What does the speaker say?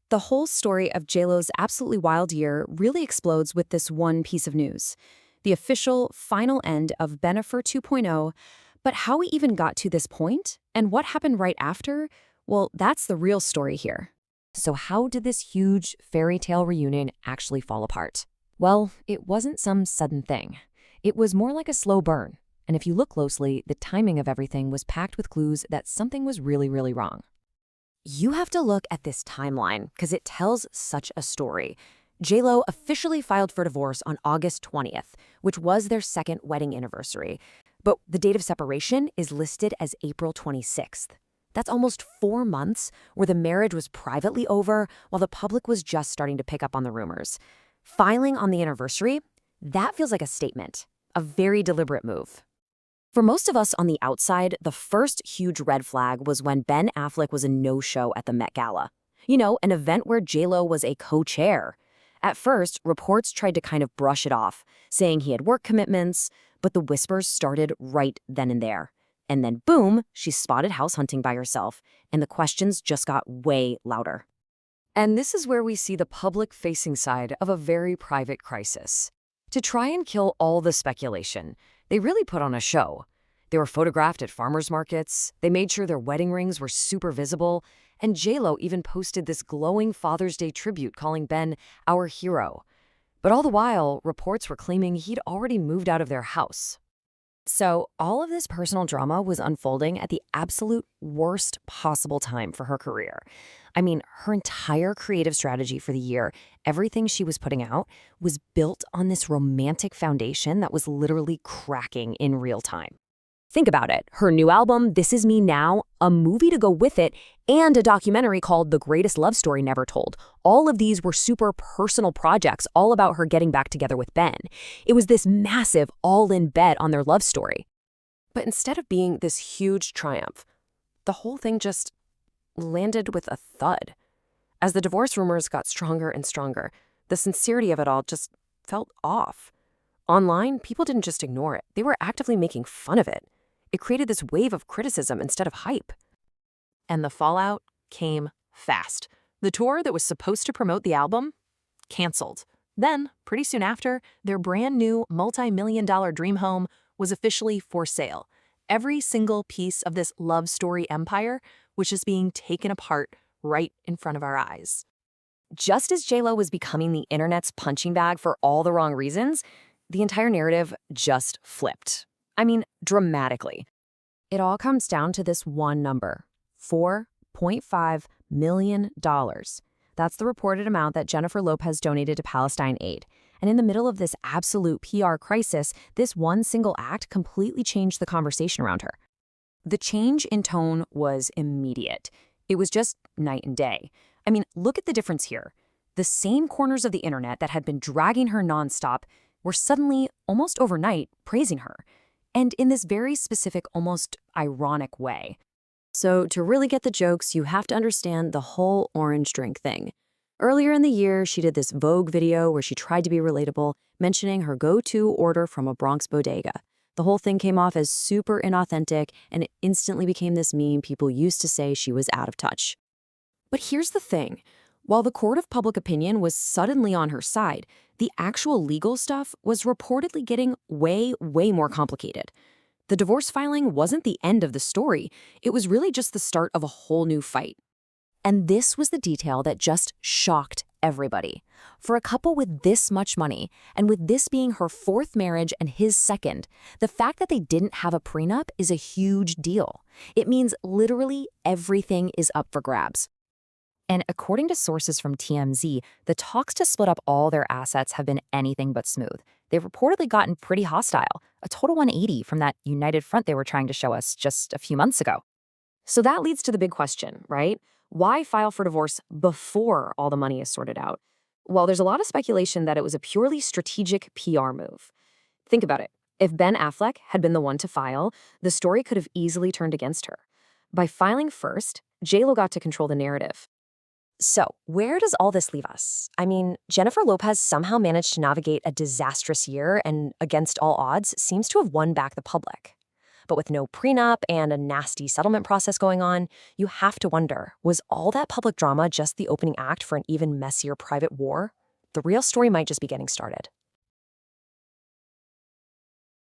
The whole story of J.Lo's absolutely wild year really explodes with this one piece of news. The official, final end of Bennifer 2.0. But how we even got to this point, and what happened right after, well, that's the real story here. So how did this huge fairy tale reunion actually fall apart? Well, it wasn't some sudden thing. It was more like a slow burn. And if you look closely, the timing of everything was packed with clues that something was really, really wrong. You have to look at this timeline because it tells such a story. J.Lo officially filed for divorce on August 20th, which was their second wedding anniversary. But the date of separation is listed as April 26th. That's almost 4 months where the marriage was privately over while the public was just starting to pick up on the rumors. Filing on the anniversary, that feels like a statement, a very deliberate move. For most of us on the outside, the first huge red flag was when Ben Affleck was a no-show at the Met Gala. You know, an event where J.Lo was a co-chair. At first, reports tried to kind of brush it off, saying he had work commitments, but the whispers started right then and there. And then boom, she spotted house hunting by herself, and the questions just got way louder. And this is where we see the public-facing side of a very private crisis. To try and kill all the speculation, they really put on a show. They were photographed at farmers markets, they made sure their wedding rings were super visible, and J.Lo even posted this glowing Father's Day tribute calling Ben our hero. But all the while, reports were claiming he'd already moved out of their house. So all of this personal drama was unfolding at the absolute worst possible time for her career. I mean, her entire creative strategy for the year, everything she was putting out, was built on this romantic foundation that was literally cracking in real time. Think about it. Her new album, This Is Me Now, a movie to go with it, and a documentary called The Greatest Love Story Never Told. All of these were super personal projects, all about her getting back together with Ben. It was this massive, all-in bet on their love story. But instead of being this huge triumph, the whole thing just landed with a thud. As the divorce rumors got stronger and stronger, the sincerity of it all just felt off. Online, people didn't just ignore it. They were actively making fun of it. It created this wave of criticism instead of hype. And the fallout came fast. The tour that was supposed to promote the album, canceled. Then, pretty soon after, their brand new multi-million-dollar dream home was officially for sale. Every single piece of this love story empire was just being taken apart right in front of our eyes. Just as J.Lo was becoming the internet's punching bag for all the wrong reasons, the entire narrative just flipped. I mean, dramatically. It all comes down to this one number, $4.5 million. That's the reported amount that Jennifer Lopez donated to Palestine aid. And in the middle of this absolute PR crisis, this one single act completely changed the conversation around her. The change in tone was immediate. It was just night and day. I mean, look at the difference here. The same corners of the internet that had been dragging her nonstop were suddenly, almost overnight, praising her. And in this very specific, almost ironic way. So to really get the jokes, you have to understand the whole orange drink thing. Earlier in the year, she did this Vogue video where she tried to be relatable, mentioning her go-to order from a Bronx bodega. The whole thing came off as super inauthentic, and it instantly became this meme people used to say she was out of touch. But here's the thing. While the court of public opinion was suddenly on her side, the actual legal stuff was reportedly getting way, way more complicated. The divorce filing wasn't the end of the story. It was really just the start of a whole new fight. And this was the detail that just shocked everybody. For a couple with this much money, and with this being her fourth marriage and his second, the fact that they didn't have a prenup is a huge deal. It means literally everything is up for grabs. And according to sources from TMZ, the talks to split up all their assets have been anything but smooth. They've reportedly gotten pretty hostile, a total 180 from that united front they were trying to show us just a few months ago. So that leads to the big question, right? Why file for divorce before all the money is sorted out? Well, there's a lot of speculation that it was a purely strategic PR move. Think about it. If Ben Affleck had been the one to file, the story could have easily turned against her. By filing first, J.Lo got to control the narrative. So, where does all this leave us? I mean, Jennifer Lopez somehow managed to navigate a disastrous year and, against all odds, seems to have won back the public. But with no prenup and a nasty settlement process going on, you have to wonder, was all that public drama just the opening act for an even messier private war? The real story might just be getting started.